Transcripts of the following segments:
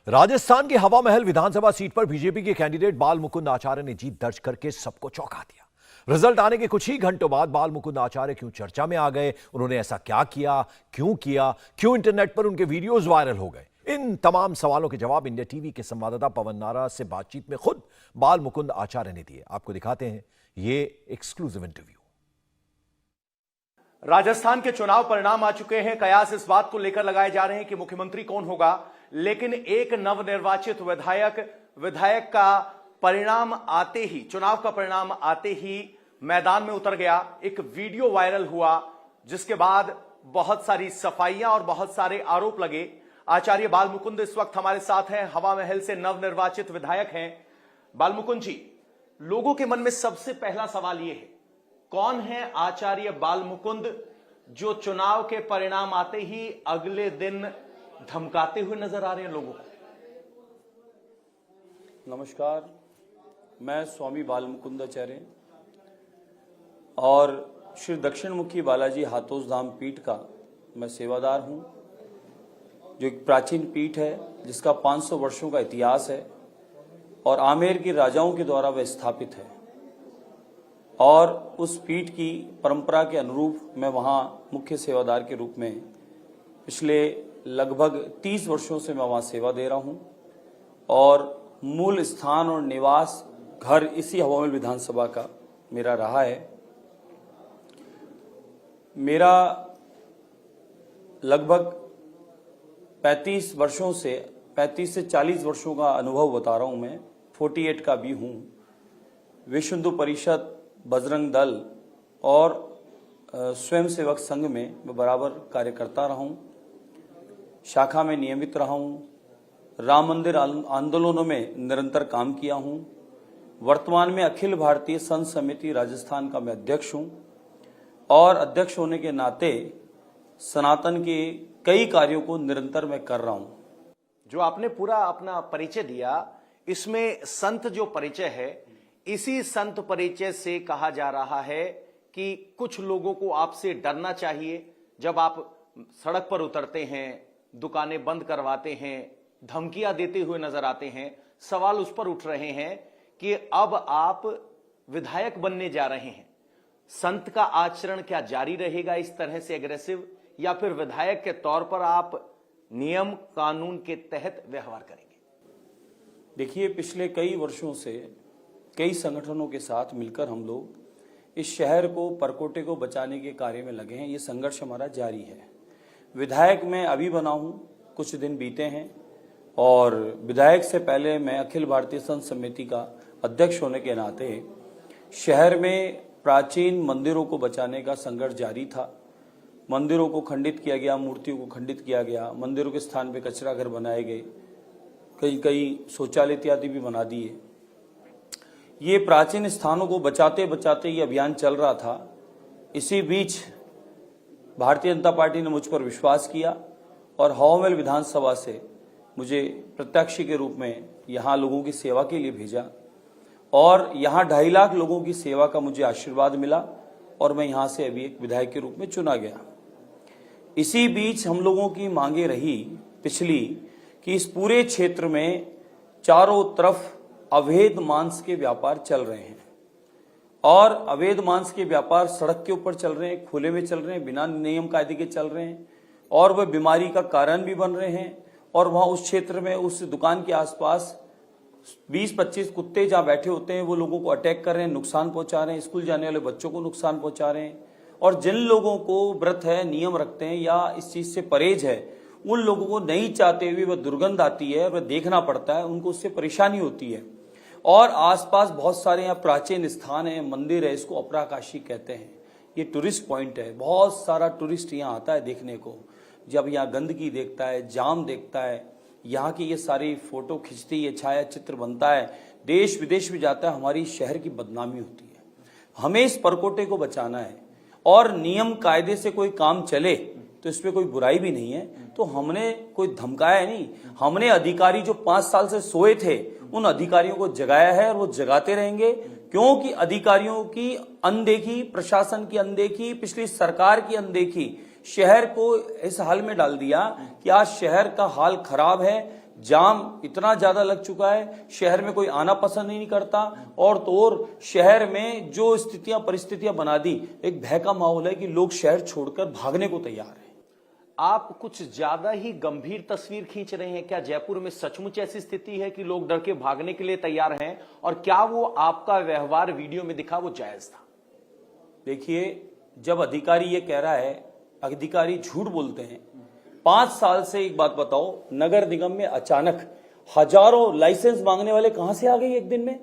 राजस्थान की हवा महल विधानसभा सीट पर बीजेपी के कैंडिडेट बाल मुकुंद आचार्य ने जीत दर्ज करके सबको चौंका दिया। रिजल्ट आने के कुछ ही घंटों बाद बाल मुकुंद आचार्य क्यों चर्चा में आ गए, उन्होंने ऐसा क्या किया, क्यों इंटरनेट पर उनके वीडियोज वायरल हो गए, इन तमाम सवालों के जवाब इंडिया टीवी के संवाददाता पवन नारा से बातचीत में खुद बाल मुकुंद आचार्य ने दिए। आपको दिखाते हैं ये एक्सक्लूसिव इंटरव्यू। राजस्थान के चुनाव परिणाम आ चुके हैं। कयास इस बात को लेकर लगाए जा रहे हैं कि मुख्यमंत्री कौन होगा, लेकिन एक नवनिर्वाचित विधायक का परिणाम आते ही, चुनाव का परिणाम आते ही मैदान में उतर गया। एक वीडियो वायरल हुआ जिसके बाद बहुत सारी सफाइयां और बहुत सारे आरोप लगे। आचार्य बाल मुकुंद इस वक्त हमारे साथ हैं, हवा महल से नवनिर्वाचित विधायक हैं। बाल मुकुंद जी, लोगों के मन में सबसे पहला सवाल यह है, कौन है आचार्य बाल मुकुंद जो चुनाव के परिणाम आते ही अगले दिन धमकाते हुए नजर आ रहे हैं लोगों को? नमस्कार, मैं स्वामी बाल मुकुंदाचार्य और श्री दक्षिण मुखी बालाजी हाथोस धाम पीठ का मैं सेवादार हूं, जो एक प्राचीन पीठ है जिसका 500 वर्षों का इतिहास है और आमेर के राजाओं के द्वारा वह स्थापित है। और उस पीठ की परंपरा के अनुरूप मैं वहां मुख्य सेवादार के रूप में पिछले लगभग 30 वर्षों से मैं वहां सेवा दे रहा हूं और मूल स्थान और निवास घर इसी हवा महल विधानसभा का मेरा रहा है। मेरा लगभग 35 से 40 वर्षों का अनुभव बता रहा हूं मैं। 48 का भी हूं। विश्व हिंदू परिषद, बजरंग दल और स्वयंसेवक संघ में मैं बराबर कार्य करता रहा हूं। शाखा में नियमित रहा हूं। राम मंदिर आंदोलनों में निरंतर काम किया हूं। वर्तमान में अखिल भारतीय संत समिति राजस्थान का मैं अध्यक्ष हूं और अध्यक्ष होने के नाते सनातन के कई कार्यों को निरंतर मैं कर रहा हूं। जो आपने पूरा अपना परिचय दिया, इसमें संत जो परिचय है, इसी संत परिचय से कहा जा रहा है कि कुछ लोगों को आपसे डरना चाहिए। जब आप सड़क पर उतरते हैं, दुकानें बंद करवाते हैं, धमकियां देते हुए नजर आते हैं, सवाल उस पर उठ रहे हैं कि अब आप विधायक बनने जा रहे हैं, संत का आचरण क्या जारी रहेगा इस तरह से एग्रेसिव, या फिर विधायक के तौर पर आप नियम कानून के तहत व्यवहार करेंगे? देखिए, पिछले कई वर्षों से कई संगठनों के साथ मिलकर हम लोग इस शहर को, परकोटे को बचाने के कार्य में लगे हैं। ये संघर्ष हमारा जारी है। विधायक मैं अभी बना हूं, कुछ दिन बीते हैं, और विधायक से पहले मैं अखिल भारतीय संत समिति का अध्यक्ष होने के नाते शहर में प्राचीन मंदिरों को बचाने का संघर्ष जारी था। मंदिरों को खंडित किया गया, मूर्तियों को खंडित किया गया, मंदिरों के स्थान पे कचरा घर बनाए गए, कई शौचालय इत्यादि भी बना दिए। ये प्राचीन स्थानों को बचाते बचाते ये अभियान चल रहा था। इसी बीच भारतीय जनता पार्टी ने मुझ पर विश्वास किया और हवा महल विधानसभा से मुझे प्रत्याशी के रूप में यहाँ लोगों की सेवा के लिए भेजा और यहाँ 2.5 लाख लोगों की सेवा का मुझे आशीर्वाद मिला और मैं यहाँ से अभी एक विधायक के रूप में चुना गया। इसी बीच हम लोगों की मांगे रही पिछली कि इस पूरे क्षेत्र में चारों तरफ अवैध मांस के व्यापार चल रहे हैं और अवैध मांस के व्यापार सड़क के ऊपर चल रहे हैं, खुले में चल रहे हैं, बिना नियम कायदे के चल रहे हैं और वह बीमारी का कारण भी बन रहे हैं। और वहां उस क्षेत्र में, उस दुकान के आसपास 20-25 कुत्ते जहां बैठे होते हैं, वो लोगों को अटैक कर रहे हैं, नुकसान पहुंचा रहे हैं, स्कूल जाने वाले बच्चों को नुकसान पहुंचा रहे हैं। और जिन लोगों को व्रत है, नियम रखते हैं या इस चीज से परहेज है, उन लोगों को नहीं चाहते हुए वह दुर्गंध आती है, वह देखना पड़ता है, उनको उससे परेशानी होती है। और आसपास बहुत सारे यहाँ प्राचीन स्थान है, मंदिर है, इसको अपराकाशी कहते हैं। ये टूरिस्ट पॉइंट है, बहुत सारा टूरिस्ट यहाँ आता है देखने को। जब यहाँ गंदगी देखता है, जाम देखता है, यहाँ की ये सारी फोटो खिंचती है, छाया चित्र बनता है, देश विदेश में जाता है, हमारी शहर की बदनामी होती है। हमें इस परकोटे को बचाना है और नियम कायदे से कोई काम चले तो इसमें कोई बुराई भी नहीं है। तो हमने कोई धमकाया नहीं, हमने अधिकारी जो 5 साल से सोए थे उन अधिकारियों को जगाया है और वो जगाते रहेंगे, क्योंकि अधिकारियों की अनदेखी, प्रशासन की अनदेखी, पिछली सरकार की अनदेखी शहर को इस हाल में डाल दिया कि आज शहर का हाल खराब है। जाम इतना ज्यादा लग चुका है, शहर में कोई आना पसंद ही नहीं करता। और तो और शहर में जो स्थितियां परिस्थितियां बना दी, एक भय का माहौल है कि लोग शहर छोड़कर भागने को तैयार हैं। आप कुछ ज्यादा ही गंभीर तस्वीर खींच रहे हैं क्या? जयपुर में सचमुच ऐसी स्थिति है कि लोग डर के भागने के लिए तैयार हैं? और क्या वो आपका व्यवहार वीडियो में दिखा वो जायज था? देखिए, जब अधिकारी ये कह रहा है, अधिकारी झूठ बोलते हैं। 5 साल से एक बात बताओ, नगर निगम में अचानक हजारों लाइसेंस मांगने वाले कहां से आ गए एक दिन में?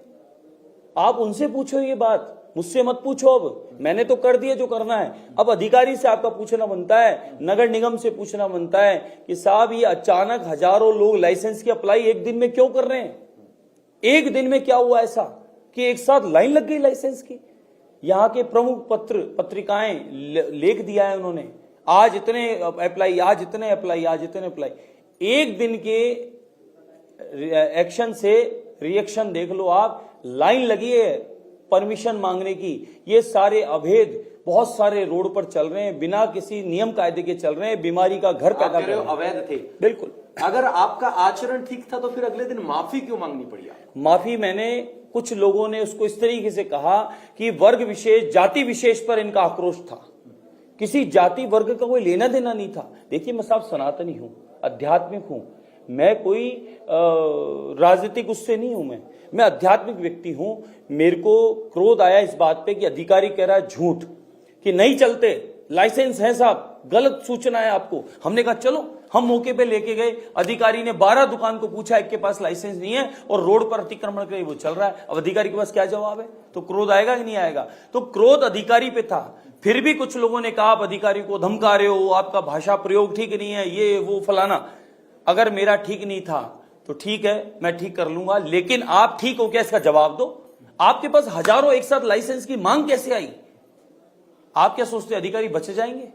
आप उनसे पूछो ये बात, मुझसे मत पूछो। अब मैंने तो कर दिया जो करना है, अब अधिकारी से आपका पूछना बनता है, नगर निगम से पूछना बनता है कि साहब ये अचानक हजारों लोग लाइसेंस की अप्लाई एक दिन में क्यों कर रहे हैं? एक दिन में क्या हुआ ऐसा कि एक साथ लाइन लग गई लाइसेंस की? यहाँ के प्रमुख पत्रिकाएं लेख दिया है उन्होंने, आज इतने अप्लाई, आज इतने अप्लाई, आज इतने अप्लाई। एक दिन के एक्शन से रिएक्शन देख लो आप, लाइन लगी है परमिशन मांगने की। ये सारे अवैध बहुत सारे रोड पर चल रहे हैं, बिना किसी नियम कायदे के चल रहे हैं, बीमारी का घर पैदा कर रहे हैं। अवैध थे, बिल्कुल। अगर आपका आचरण ठीक था तो फिर अगले दिन माफी क्यों मांगनी पड़ी? माफी मैंने, कुछ लोगों ने उसको इस तरीके से कहा कि वर्ग विशेष, जाति विशेष पर इनका आक्रोश था। किसी जाति वर्ग का कोई लेना देना नहीं था। देखिए, मैं साहब सनातनी हूं, आध्यात्मिक हूं, मैं कोई राजनीतिक उससे नहीं हूं, मैं आध्यात्मिक व्यक्ति हूं। मेरे को क्रोध आया इस बात पे कि अधिकारी कह रहा है झूठ कि नहीं चलते, लाइसेंस है साहब, गलत सूचना है आपको। हमने कहा चलो, हम मौके पे लेके गए। अधिकारी ने 12 दुकान को पूछा, एक के पास लाइसेंस नहीं है और रोड पर अतिक्रमण कर वो चल रहा है। अब अधिकारी के पास क्या जवाब है? तो क्रोध आएगा कि नहीं आएगा? तो क्रोध अधिकारी पे था। फिर भी कुछ लोगों ने कहा आप अधिकारी को धमका रहे हो, आपका भाषा प्रयोग ठीक नहीं है, ये वो फलाना। अगर मेरा ठीक नहीं था तो ठीक है, मैं ठीक कर लूंगा, लेकिन आप ठीक हो क्या इसका जवाब दो। आपके पास हजारों एक साथ लाइसेंस की मांग कैसे आई? आप क्या सोचते अधिकारी बच जाएंगे?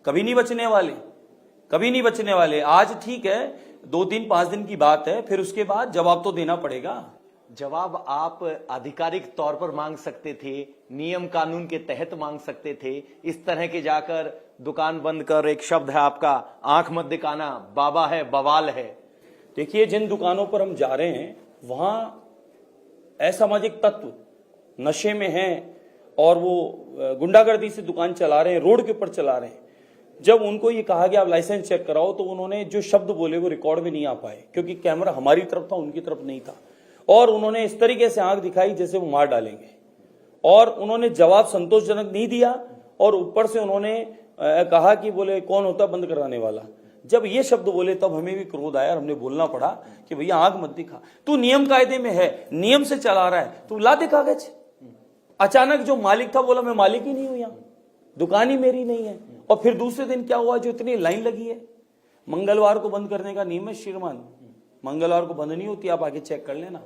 कभी नहीं बचने वाले, कभी नहीं बचने वाले। आज ठीक है, 2 दिन 5 दिन की बात है, फिर उसके बाद जवाब तो देना पड़ेगा। जवाब आप आधिकारिक तौर पर मांग सकते थे, नियम कानून के तहत मांग सकते थे। इस तरह के जाकर दुकान बंद कर, एक शब्द है आपका, आंख मत दिखाना, बाबा है, बवाल है। देखिए, जिन दुकानों पर हम जा रहे हैं वहां असामाजिक तत्व नशे में हैं और वो गुंडागर्दी से दुकान चला रहे हैं, रोड के ऊपर चला रहे हैं। जब उनको ये कहा कि आप लाइसेंस चेक कराओ, तो उन्होंने जो शब्द बोले वो रिकॉर्ड में नहीं आ पाए, क्योंकि कैमरा हमारी तरफ था, उनकी तरफ नहीं था। और उन्होंने इस तरीके से आंख दिखाई जैसे वो मार डालेंगे, और उन्होंने जवाब संतोषजनक नहीं दिया। और ऊपर से उन्होंने कहा कि बोले कौन होता बंद कराने वाला। जब ये शब्द बोले तब हमें भी क्रोध आया और हमने बोलना पड़ा कि भैया आंख मत दिखा, तू नियम कायदे में है, नियम से चला रहा है, तू ला दे कागज। अचानक जो मालिक था बोला मैं मालिक ही नहीं हूं, यहां दुकान ही मेरी नहीं है। और फिर दूसरे दिन क्या हुआ, जो इतनी लाइन लगी है। मंगलवार को बंद करने का नियम है श्रीमान, मंगलवार को बंद नहीं होती, आप आगे चेक कर लेना।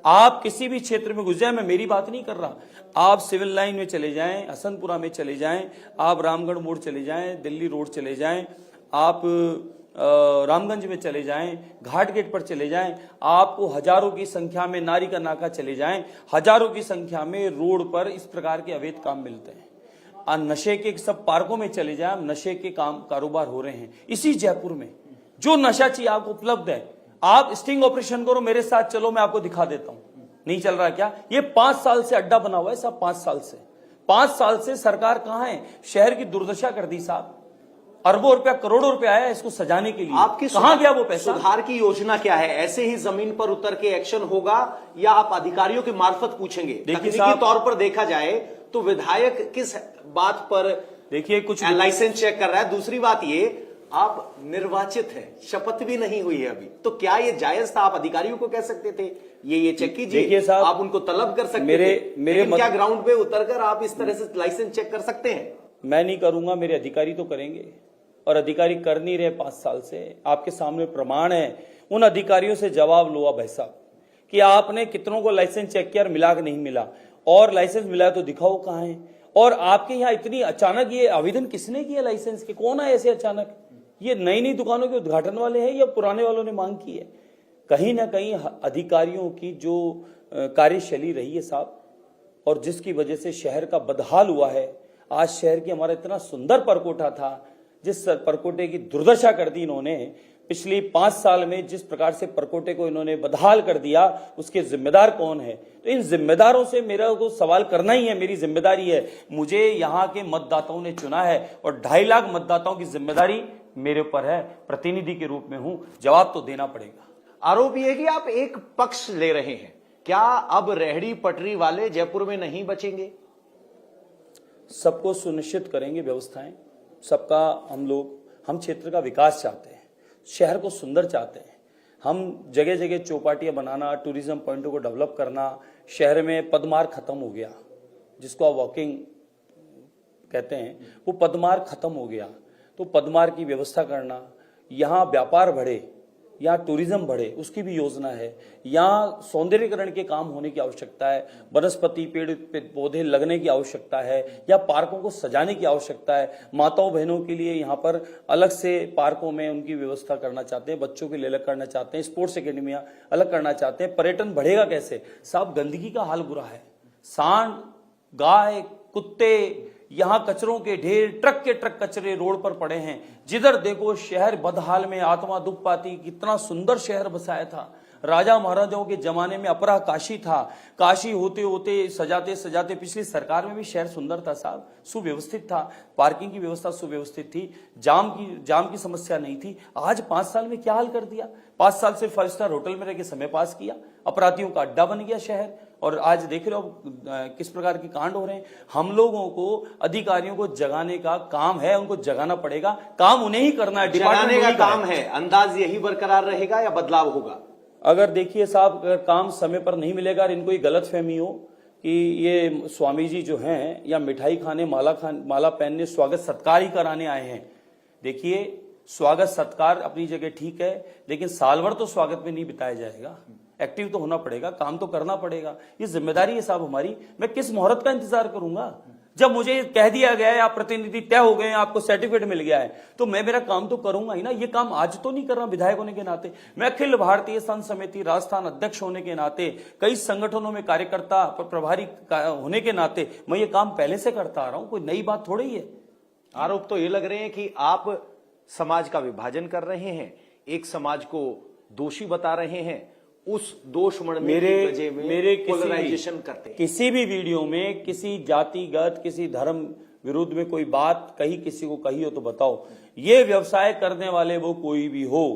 आप किसी भी क्षेत्र में घुस जाए, मैं मेरी बात नहीं कर रहा, आप सिविल लाइन में चले जाएं, हसनपुरा में चले जाएं, आप रामगढ़ मोड़ चले जाएं, दिल्ली रोड चले जाएं, आप रामगंज में चले जाएं, घाट गेट पर चले जाएं, आपको हजारों की संख्या में नारी का नाका चले जाएं, हजारों की संख्या में रोड पर इस प्रकार के अवैध काम मिलते हैं। नशे के सब पार्कों में चले जाएं, नशे के काम कारोबार हो रहे हैं। इसी जयपुर में जो नशा चाहिए आपको उपलब्ध है। आप स्टिंग ऑपरेशन करो, मेरे साथ चलो, मैं आपको दिखा देता हूं। नहीं चल रहा क्या? ये 5 साल से अड्डा बना हुआ है साहब, 5 साल से सरकार कहां है? शहर की दुर्दशा कर दी साहब। अरबों रुपया, करोड़ों रुपया आया इसको सजाने के लिए, आपकी कहां गया वो पैसा? सुधार की योजना क्या है? ऐसे ही जमीन पर उतर के एक्शन होगा या आप अधिकारियों के मार्फत पूछेंगे? तकनीकी तौर पर देखा जाए तो विधायक किस बात पर देखिए कुछ लाइसेंस चेक कर रहा है? दूसरी बात ये, आप निर्वाचित हैं, शपथ भी नहीं हुई है अभी, तो क्या ये जायज था? आप अधिकारियों को कह सकते थे ये चेक कीजिए, आप उनको तलब कर सकते थे, लेकिन क्या ग्राउंड पे उतरकर आप इस तरह से लाइसेंस चेक कर सकते हैं? मैं नहीं करूंगा, मेरे अधिकारी तो करेंगे, और अधिकारी कर नहीं रहे 5 साल से। आपके सामने प्रमाण है। उन अधिकारियों से जवाब लो भाई साहब कि आपने कितनों को लाइसेंस चेक किया और मिला कि नहीं मिला, और लाइसेंस मिला तो दिखाओ कहां है। और आपके यहाँ इतनी अचानक ये आवेदन किसने किया लाइसेंस के? कौन है ऐसे अचानक? ये नई नई दुकानों के उद्घाटन वाले हैं या पुराने वालों ने मांग की है? कहीं ना कहीं अधिकारियों की जो कार्यशैली रही है साहब, और जिसकी वजह से शहर का बदहाल हुआ है। आज शहर की हमारा इतना सुंदर परकोटा था, जिस परकोटे की दुर्दशा कर दी इन्होंने, पिछली 5 साल में जिस प्रकार से परकोटे को इन्होंने बदहाल कर दिया, उसके जिम्मेदार कौन है? तो इन जिम्मेदारों से मेरा को सवाल करना ही है, मेरी जिम्मेदारी है। मुझे यहाँ के मतदाताओं ने चुना है और 2.5 लाख मतदाताओं की जिम्मेदारी मेरे ऊपर है, प्रतिनिधि के रूप में हूं, जवाब तो देना पड़ेगा। आरोप यह है कि आप एक पक्ष ले रहे हैं। क्या अब रेहड़ी पटरी वाले जयपुर में नहीं बचेंगे? सबको सुनिश्चित करेंगे व्यवस्थाएं, सबका हम क्षेत्र का विकास चाहते हैं, शहर को सुंदर चाहते हैं। हम जगह जगह चौपाटियां बनाना, टूरिज्म पॉइंटों को डेवलप करना, शहर में पदमार खत्म हो गया, जिसको आप वॉकिंग कहते हैं, वो पदमार खत्म हो गया। तो पदमार की व्यवस्था करना, यहाँ व्यापार बढ़े, यहाँ टूरिज्म बढ़े, उसकी भी योजना है। यहाँ सौंदर्यीकरण के काम होने की आवश्यकता है, वनस्पति पेड़ पौधे लगने की आवश्यकता है, या पार्कों को सजाने की आवश्यकता है। माताओं बहनों के लिए यहाँ पर अलग से पार्कों में उनकी व्यवस्था करना चाहते हैं, बच्चों के लिए अलग करना चाहते हैं, स्पोर्ट्स एकेडमियां अलग करना चाहते हैं। पर्यटन बढ़ेगा कैसे? साहब, गंदगी का हाल बुरा है। सांड, गाय, कुत्ते, यहाँ कचरों के ढेर, ट्रक के ट्रक कचरे रोड पर पड़े हैं। जिधर देखो शहर बदहाल में, आत्मा दुख पाती। कितना सुंदर शहर बसाया था, राजा महाराजाओं के जमाने में अपरा काशी था। काशी होते होते सजाते सजाते पिछली सरकार में भी शहर सुंदर था साहब, सुव्यवस्थित था, पार्किंग की व्यवस्था सुव्यवस्थित थी, जाम की समस्या नहीं थी। आज 5 साल में क्या हाल कर दिया? 5 साल से 5 स्टार होटल में रह के समय पास किया, अपराधियों का अड्डा बन गया शहर। और आज देख रहे हो किस प्रकार के कांड हो रहे हैं। हम लोगों को, अधिकारियों को जगाने का काम है, उनको जगाना पड़ेगा। काम उन्हें ही करना है, जगाने का काम है। अंदाज यही बरकरार रहेगा या बदलाव होगा? अगर देखिए साहब, अगर काम समय पर नहीं मिलेगा और इनको ये गलतफहमी हो कि ये स्वामी जी जो हैं या मिठाई खाने, माला पहनने, स्वागत सत्कार ही कराने आए हैं। देखिए, स्वागत सत्कार अपनी जगह ठीक है, लेकिन साल भर तो स्वागत में नहीं बिताया जाएगा। एक्टिव तो होना पड़ेगा, काम तो करना पड़ेगा। ये जिम्मेदारी है साहब हमारी। मैं किस मुहूर्त का इंतजार करूंगा? जब मुझे कह दिया गया है आप प्रतिनिधि तय हो गए हैं, आपको सर्टिफिकेट मिल गया है, तो मैं मेरा काम तो करूंगा ही ना। ये काम आज तो नहीं कर रहा विधायक होने के नाते। मैं अखिल भारतीय संत समिति राजस्थान अध्यक्ष होने के नाते, कई संगठनों में कार्यकर्ता प्रभारी होने के नाते मैं ये काम पहले से करता आ रहा हूं। कोई नई बात थोड़ी ही है। आरोप तो ये लग रहे हैं कि आप समाज का विभाजन कर रहे हैं, एक समाज को दोषी बता रहे हैं, उस दोषमण मेरे पोलराइजेशन करते हैं। किसी भी वीडियो में किसी जातिगत, किसी धर्म विरुद्ध में कोई बात कही, किसी को कही हो तो बताओ। ये व्यवसाय करने वाले वो कोई भी हो,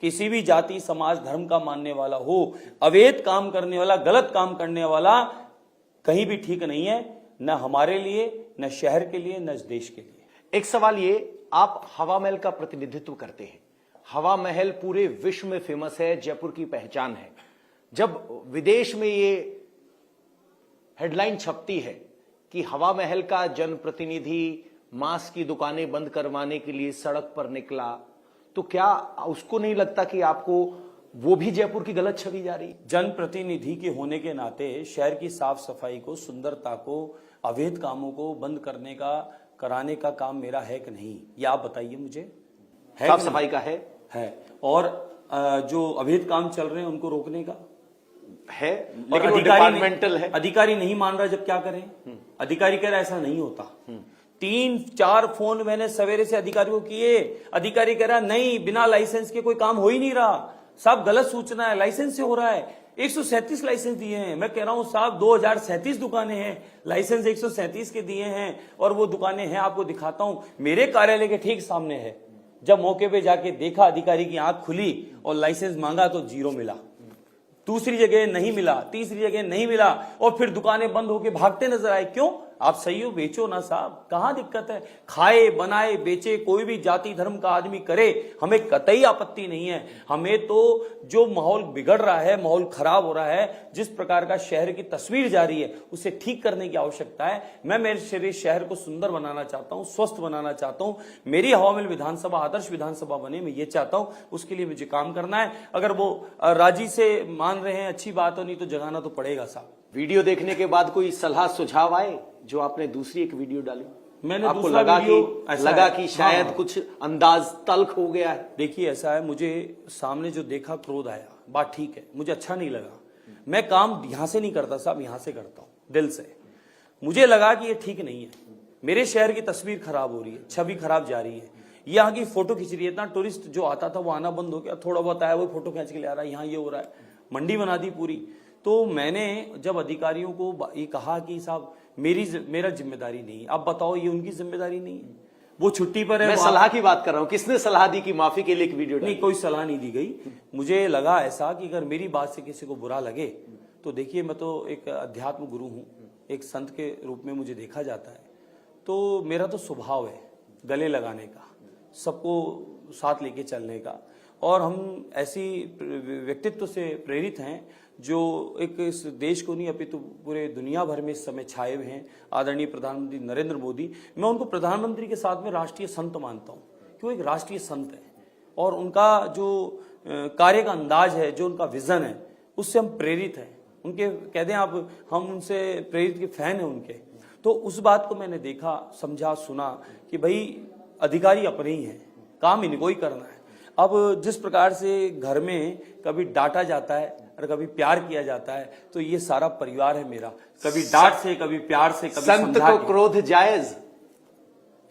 किसी भी जाति, समाज, धर्म का मानने वाला हो, अवैध काम करने वाला, गलत काम करने वाला कहीं भी ठीक नहीं है, न हमारे लिए, न शहर के लिए, न देश के लिए। एक सवाल ये, आप हवा महल का प्रतिनिधित्व करते हैं। हवा महल पूरे विश्व में फेमस है, जयपुर की पहचान है। जब विदेश में ये हेडलाइन छपती है कि हवा महल का जनप्रतिनिधि मांस की दुकानें बंद करवाने के लिए सड़क पर निकला, तो क्या उसको नहीं लगता कि आपको वो भी जयपुर की गलत छवि जा रही है? जनप्रतिनिधि के होने के नाते शहर की साफ सफाई को, सुंदरता को, अवैध कामों को बंद कराने का काम मेरा है कि नहीं, ये आप बताइए मुझे। साफ सफाई का है। और जो अवैध काम चल रहे हैं उनको रोकने का है, और लेकिन डिपार्टमेंटल है। अधिकारी नहीं मान रहा, जब क्या करें? अधिकारी कह रहा ऐसा नहीं होता। 3-4 फोन मैंने सवेरे से अधिकारियों को किए, अधिकारी कह रहा नहीं, बिना लाइसेंस के कोई काम हो ही नहीं रहा साहब, गलत सूचना है, लाइसेंस से हो रहा है। 137 लाइसेंस दिए हैं। मैं कह रहा हूं साहब 2037 दुकानें हैं, लाइसेंस 137 के दिए हैं, और वो दुकानें हैं, आपको दिखाता हूं, मेरे कार्यालय के ठीक सामने है। जब मौके पे जाके देखा, अधिकारी की आंख खुली और लाइसेंस मांगा तो 0 मिला, दूसरी जगह नहीं मिला, तीसरी जगह नहीं मिला, और फिर दुकानें बंद होके भागते नजर आए। क्यों? आप सही हो, बेचो ना साहब, कहां दिक्कत है? खाए, बनाए, बेचे, कोई भी जाति धर्म का आदमी करे, हमें कतई आपत्ति नहीं है। हमें तो जो माहौल बिगड़ रहा है, माहौल खराब हो रहा है, जिस प्रकार का शहर की तस्वीर जा रही है, उसे ठीक करने की आवश्यकता है। मैं मेरे शहर को सुंदर बनाना चाहता हूं, स्वस्थ बनाना चाहता हूं, मेरी हवा महल विधानसभा आदर्श विधानसभा बने, मैं ये चाहता हूं। उसके लिए मुझे काम करना है। अगर वो राजी से मान रहे हैं, अच्छी बात हो, नहीं तो जगाना तो पड़ेगा साहब। वीडियो देखने के बाद कोई सलाह सुझाव आए? जो आपने दूसरी एक वीडियो डाली, मैंने आपको दूसरा लगा कि शायद कुछ अंदाज तल्ख हो गया है? देखिए, ऐसा है, मुझे सामने जो देखा क्रोध आया, बात ठीक है, मुझे अच्छा नहीं लगा। मैं काम यहां से नहीं करता साहब, यहां से करता हूं, दिल से। मुझे लगा कि ये ठीक नहीं है, मेरे शहर की तस्वीर खराब हो रही है, छवि खराब जा रही है। यहाँ की फोटो खींच रही है। इतना टूरिस्ट जो आता था वो आना बंद हो गया, थोड़ा बहुत आया वो फोटो खींच के ले आ रहा है, यहाँ ये हो रहा है, मंडी बना दी पूरी। तो मैंने जब अधिकारियों को ये कहा कि साहब मेरा जिम्मेदारी नहीं, अब बताओ ये उनकी जिम्मेदारी नहीं है, वो छुट्टी पर है। मैं सलाह की बात कर रहा हूं, किसने सलाह दी कि माफी के लिए एक वीडियो नहीं, कोई सलाह नहीं दी गई। मुझे लगा ऐसा कि अगर मेरी बात से किसी को बुरा लगे तो देखिए, मैं तो एक अध्यात्म गुरु हूं, एक संत के रूप में मुझे देखा जाता है, तो मेरा तो स्वभाव है गले लगाने का, सबको साथ लेके चलने का, और हम ऐसी व्यक्तित्व से प्रेरित हैं जो एक इस देश को नहीं अपितु पूरे दुनिया भर में इस समय छाए हुए हैं। आदरणीय प्रधानमंत्री नरेंद्र मोदी, मैं उनको प्रधानमंत्री के साथ में राष्ट्रीय संत मानता हूँ कि वो एक राष्ट्रीय संत है, और उनका जो कार्य का अंदाज है, जो उनका विजन है, उससे हम प्रेरित हैं। उनके कहते हैं आप, हम उनसे प्रेरित के फैन हैं उनके। तो उस बात को मैंने देखा, समझा, सुना कि भाई अधिकारी अपने ही हैं, काम इनको ही करना है। अब जिस प्रकार से घर में कभी डांटा जाता है और कभी प्यार किया जाता है, तो ये सारा परिवार है मेरा, कभी डांट से, कभी प्यार से, कभी संत को क्रोध जायज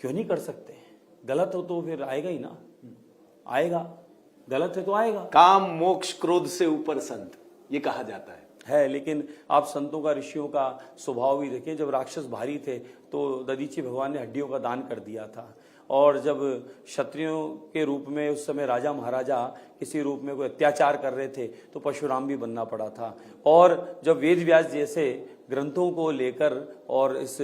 क्यों नहीं कर सकते? गलत हो तो फिर आएगा ही ना, आएगा, गलत है तो आएगा। काम मोक्ष क्रोध से ऊपर संत, ये कहा जाता है। लेकिन आप संतों का, ऋषियों का स्वभाव भी देखिए। जब राक्षस भारी थे तो दधीची भगवान ने हड्डियों का दान कर दिया था, और जब क्षत्रियों के रूप में उस समय राजा महाराजा किसी रूप में कोई अत्याचार कर रहे थे तो परशुराम भी बनना पड़ा था। और जब वेद व्यास जैसे ग्रंथों को लेकर और इस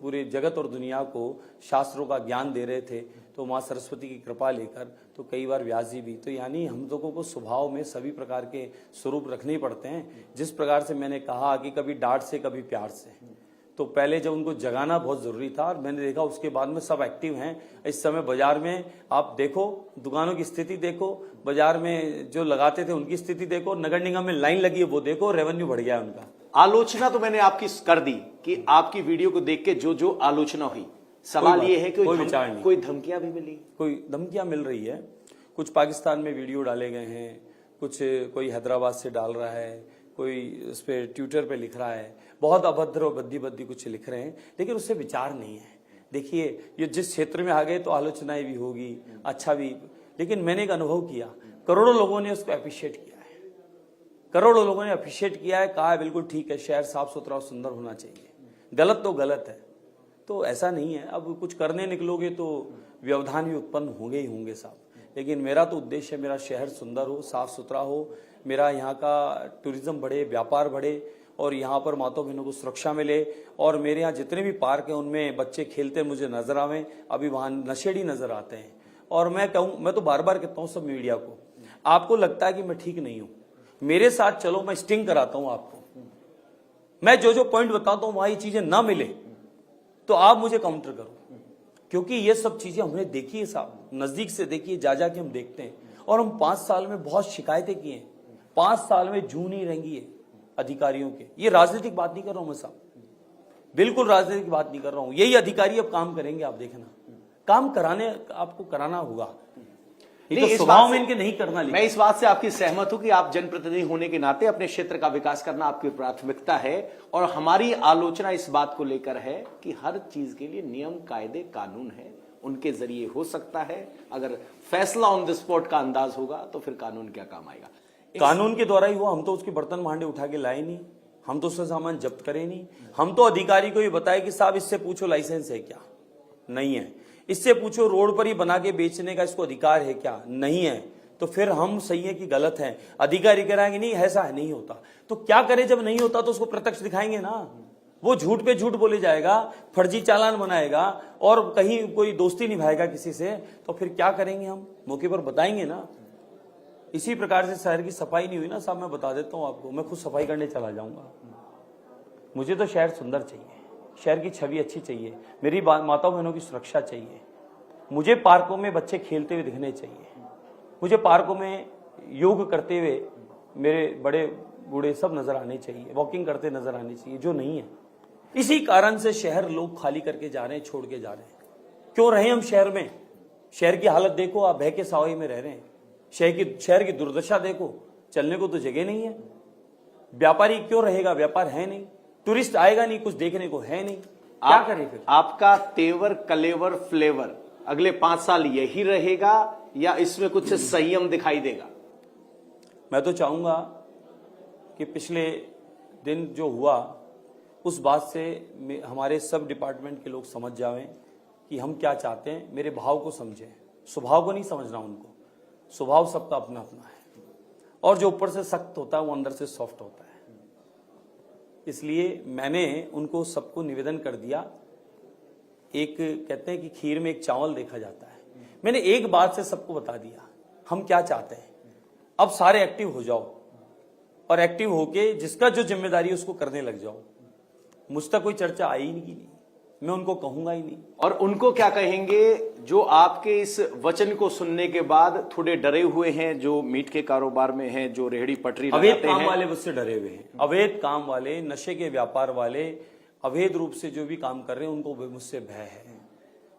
पूरे जगत और दुनिया को शास्त्रों का ज्ञान दे रहे थे, तो माँ सरस्वती की कृपा लेकर तो कई बार व्यास जी भी, तो यानी हम लोगों को स्वभाव में सभी प्रकार के स्वरूप रखने ही पड़ते हैं। जिस प्रकार से मैंने कहा कि कभी डांट से कभी प्यार से, तो पहले जब उनको जगाना बहुत जरूरी था, और मैंने देखा उसके बाद में सब एक्टिव हैं। इस समय बाजार में आप देखो, दुकानों की स्थिति देखो, बाजार में जो लगाते थे उनकी स्थिति देखो, नगर निगम में लाइन लगी है वो देखो, रेवेन्यू बढ़ गया है उनका। आलोचना तो मैंने आपकी कर दी कि आपकी वीडियो को देख के जो आलोचना हुई, सवाल ये है कि कोई धमकियां भी मिली? कोई धमकियां मिल रही है, कुछ पाकिस्तान में वीडियो डाले गए हैं, कुछ कोई हैदराबाद से डाल रहा है, कोई उस पर ट्विटर पे लिख रहा है, बहुत अभद्र और बद्दी कुछ लिख रहे हैं, लेकिन उससे विचार नहीं है। देखिए, ये जिस क्षेत्र में आ गए तो आलोचनाएं भी होगी, अच्छा भी, लेकिन मैंने एक अनुभव किया, करोड़ों लोगों ने उसको अप्रिशिएट किया है, करोड़ों लोगों ने अप्रिशिएट किया है, कहा है बिल्कुल ठीक है, शहर साफ सुथरा और सुंदर होना चाहिए, गलत तो गलत है। तो ऐसा नहीं है, अब कुछ करने निकलोगे तो व्यवधान भी उत्पन्न होंगे ही होंगे साहब, लेकिन मेरा तो उद्देश्य है मेरा शहर सुंदर हो, साफ सुथरा हो, मेरा यहाँ का टूरिज्म बढ़े, व्यापार बढ़े, और यहाँ पर माताओं बहनों को सुरक्षा मिले, और मेरे यहाँ जितने भी पार्क हैं उनमें बच्चे खेलते मुझे नजर आवें। अभी वहाँ नशेड़ी नजर आते हैं, और मैं कहूँ, मैं तो बार बार कहता हूँ सब मीडिया को, आपको लगता है कि मैं ठीक नहीं हूँ, मेरे साथ चलो, मैं स्टिंग कराता हूँ आपको, मैं जो पॉइंट बताता हूँ वहाँ ये चीजें ना मिले तो आप मुझे काउंटर करो, क्योंकि ये सब चीजें हमने देखी है साहब, नजदीक से देखी है, जा के हम देखते हैं। और हम 5 साल में बहुत शिकायतें की हैं, 5 साल में जूं नहीं रहेंगी है अधिकारियों के। ये राजनीतिक बात नहीं कर रहा हूं मैं साहब, बिल्कुल राजनीतिक बात नहीं कर रहा हूं। यही अधिकारी अब काम करेंगे, आप देखना, काम कराने आपको कराना होगा, तो स्वभाव में इनके नहीं करना। मैं इस बात से आपकी सहमत हूं कि आप जनप्रतिनिधि होने के नाते अपने क्षेत्र का विकास करना आपकी प्राथमिकता है, और हमारी आलोचना इस बात को लेकर है कि हर चीज के लिए नियम, कायदे, कानून है, उनके जरिए हो सकता है। अगर फैसला ऑन द स्पॉट का अंदाज होगा तो फिर कानून क्या काम आएगा? कानून के द्वारा ही हुआ, हम तो उसके बर्तन भांडे उठा के लाए नहीं, हम तो उसका सामान जब्त करे नहीं, हम तो अधिकारी को ये बताए कि साहब इससे पूछो लाइसेंस है क्या, नहीं है, इससे पूछो रोड पर ही बना के बेचने का इसको अधिकार है क्या, नहीं है, तो फिर हम सही है कि गलत है। अधिकारी कह रहा है कि नहीं ऐसा है, नहीं होता, तो क्या करे, जब नहीं होता तो उसको प्रत्यक्ष दिखाएंगे ना, वो झूठ पे झूठ बोले जाएगा, फर्जी चालान बनाएगा, और कहीं कोई दोस्ती निभाएगा किसी से, तो फिर क्या करेंगे हम, मौके पर बताएंगे ना। इसी प्रकार से शहर की सफाई नहीं हुई ना साहब, मैं बता देता हूं आपको, मैं खुद सफाई करने चला जाऊंगा। मुझे तो शहर सुंदर चाहिए, शहर की छवि अच्छी चाहिए, मेरी माताओं बहनों की सुरक्षा चाहिए, मुझे पार्कों में बच्चे खेलते हुए दिखने चाहिए, मुझे पार्कों में योग करते हुए मेरे बड़े बूढ़े सब नजर आने चाहिए, वॉकिंग करते नजर आने चाहिए, जो नहीं है। इसी कारण से शहर लोग खाली करके जा रहे हैं, छोड़ के जा रहे हैं। क्यों रहे हम शहर में? शहर की हालत देखो, आप भय के सावई में रह रहे हैं, शहर की दुर्दशा देखो, चलने को तो जगह नहीं है, व्यापारी क्यों रहेगा, व्यापार है नहीं, टूरिस्ट आएगा नहीं, कुछ देखने को है नहीं, क्या करें फिर? आपका तेवर, कलेवर, फ्लेवर अगले 5 साल यही रहेगा या इसमें कुछ संयम दिखाई देगा? मैं तो चाहूंगा कि पिछले दिन जो हुआ उस बात से हमारे सब डिपार्टमेंट के लोग समझ जाएं कि हम क्या चाहते हैं, मेरे भाव को समझें। स्वभाव को नहीं समझना उनको, स्वभाव सबका अपना अपना है और जो ऊपर से सख्त होता है वो अंदर से सॉफ्ट होता है। इसलिए मैंने उनको सबको निवेदन कर दिया। एक कहते हैं कि खीर में एक चावल देखा जाता है, मैंने एक बात से सबको बता दिया हम क्या चाहते हैं। अब सारे एक्टिव हो जाओ और एक्टिव होके जिसका जो जिम्मेदारी है उसको करने लग जाओ। मुझ तक कोई चर्चा आई ही नहीं, मैं उनको कहूंगा ही नहीं। और उनको क्या कहेंगे जो आपके इस वचन को सुनने के बाद थोड़े डरे हुए हैं, जो मीट के कारोबार में हैं, जो रेहड़ी पटरी अवैध लगाते काम हैं? वाले मुझसे डरे हुए हैं। अवैध काम वाले, नशे के व्यापार वाले, अवैध रूप से जो भी काम कर रहे हैं उनको मुझसे भय है।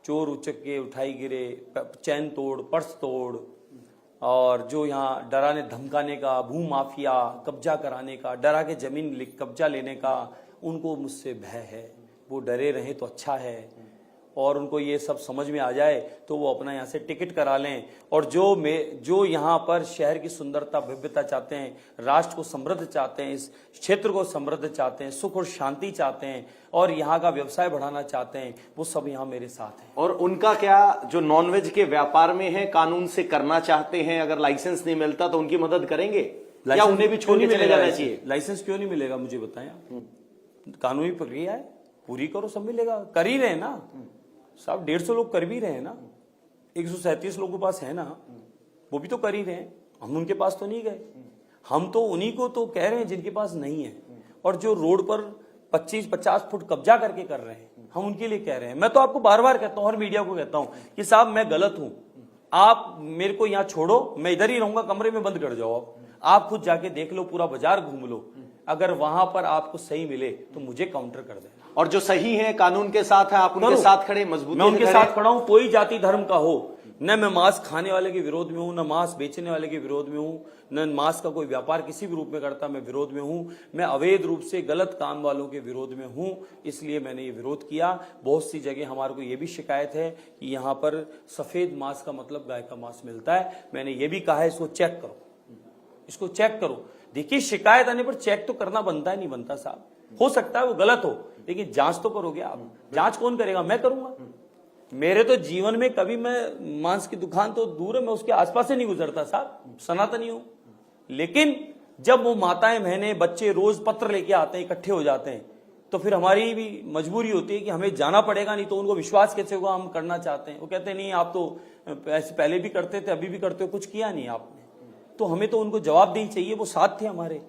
चोर उचक्के उठाई गिरे, चैन तोड़, पर्स तोड़, और जो यहाँ डराने धमकाने का, भू माफिया कब्जा कराने का, डरा के जमीन कब्जा लेने का, उनको मुझसे भय है। वो डरे रहे तो अच्छा है और उनको ये सब समझ में आ जाए तो वो अपना यहाँ से टिकट करा लें। और जो यहाँ पर शहर की सुंदरता भव्यता चाहते हैं, राष्ट्र को समृद्ध चाहते हैं, इस क्षेत्र को समृद्ध चाहते हैं, सुख और शांति चाहते हैं और यहाँ का व्यवसाय बढ़ाना चाहते हैं, वो सब यहाँ मेरे साथ हैं। और उनका क्या, जो नॉनवेज के व्यापार में है, कानून से करना चाहते हैं, अगर लाइसेंस नहीं मिलता तो उनकी मदद करेंगे या उन्हें भी छोड़ के चले जाना चाहिए? लाइसेंस क्यों नहीं मिलेगा मुझे बताएं। कानूनी प्रक्रिया है, पूरी करो, सब मिलेगा। कर ही रहे ना साहब, 150 लोग कर भी रहे हैं ना, 137 लोगों के पास है ना, वो भी तो कर ही रहे हैं। हम उनके पास तो नहीं गए, हम तो उन्हीं को तो कह रहे हैं जिनके पास नहीं है। और जो रोड पर 25-50 फुट कब्जा करके कर रहे हैं, हम उनके लिए कह रहे हैं। मैं तो आपको बार बार कहता हूं, हर मीडिया को कहता हूं कि साहब मैं गलत हूं, आप मेरे को यहां छोड़ो, मैं इधर ही रहूंगा, कमरे में बंद कर जाओ। आप खुद जाके देख लो, पूरा बाजार घूम लो, अगर वहां पर आपको सही मिले तो मुझे काउंटर कर देना। और जो सही है, कानून के साथ है, आप उनके साथ खड़े, मजबूती मैं उनके से साथ खड़े। खड़ा हूं, कोई जाति धर्म का हो। न मैं मांस खाने वाले के विरोध में हूं, न मांस बेचने वाले के विरोध में हूं, न मांस का कोई व्यापार किसी भी रूप में करता मैं विरोध में हूं। मैं अवैध रूप से गलत काम वालों के विरोध में हूं, इसलिए मैंने ये विरोध किया। बहुत सी जगह हमारे को ये भी शिकायत है कि यहाँ पर सफेद मांस का मतलब गाय का मांस मिलता है। मैंने ये भी कहा है इसको चेक करो, इसको चेक करो। देखिए, शिकायत आने पर चेक तो करना बनता है, नहीं बनता साहब। हो सकता है वो गलत हो, लेकिन जांच तो करोगे आप। जांच कौन करेगा? मैं करूंगा। मेरे तो जीवन में कभी, मैं मांस की दुकान तो दूर है, मैं उसके आसपास से नहीं गुजरता साहब, सनातनी हूं। लेकिन जब वो माताएं, बहनें, बच्चे रोज पत्र लेके आते हैं, इकट्ठे हो जाते हैं, तो फिर हमारी भी मजबूरी होती है कि हमें जाना पड़ेगा, नहीं तो उनको विश्वास कैसे होगा हम करना चाहते हैं। वो कहते हैं नहीं, आप तो ऐसे पहले भी करते थे, अभी भी करते हो, कुछ किया नहीं आपने। तो हमें तो उनको जवाब देनी चाहिए। वो साथ थे, हमारे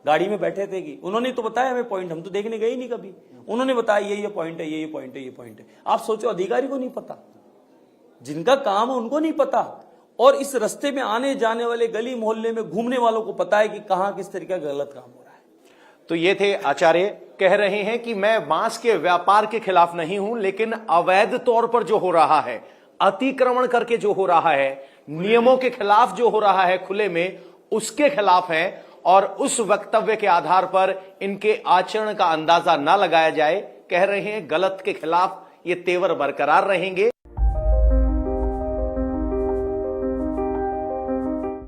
गाड़ी में बैठे थे कि उन्होंने तो बताया हमें पॉइंट, हम तो देखने गए ही नहीं कभी। उन्होंने बताया ये पॉइंट है, ये पॉइंट है, ये पॉइंट है। आप सोचो, अधिकारी को नहीं पता, जिनका काम है उनको नहीं पता, और इस रास्ते में आने जाने वाले गली मोहल्ले में घूमने वालों को पता है कि कहां किस तरीके का गलत काम हो रहा है। तो ये थे आचार्य, कह रहे हैं कि मैं मांस के व्यापार के खिलाफ नहीं हूं, लेकिन अवैध तौर पर जो हो रहा है, अतिक्रमण करके जो हो रहा है, नियमों के खिलाफ जो हो रहा है खुले में, उसके खिलाफ है। और उस वक्तव्य के आधार पर इनके आचरण का अंदाजा ना लगाया जाए। कह रहे हैं गलत के खिलाफ ये तेवर बरकरार रहेंगे।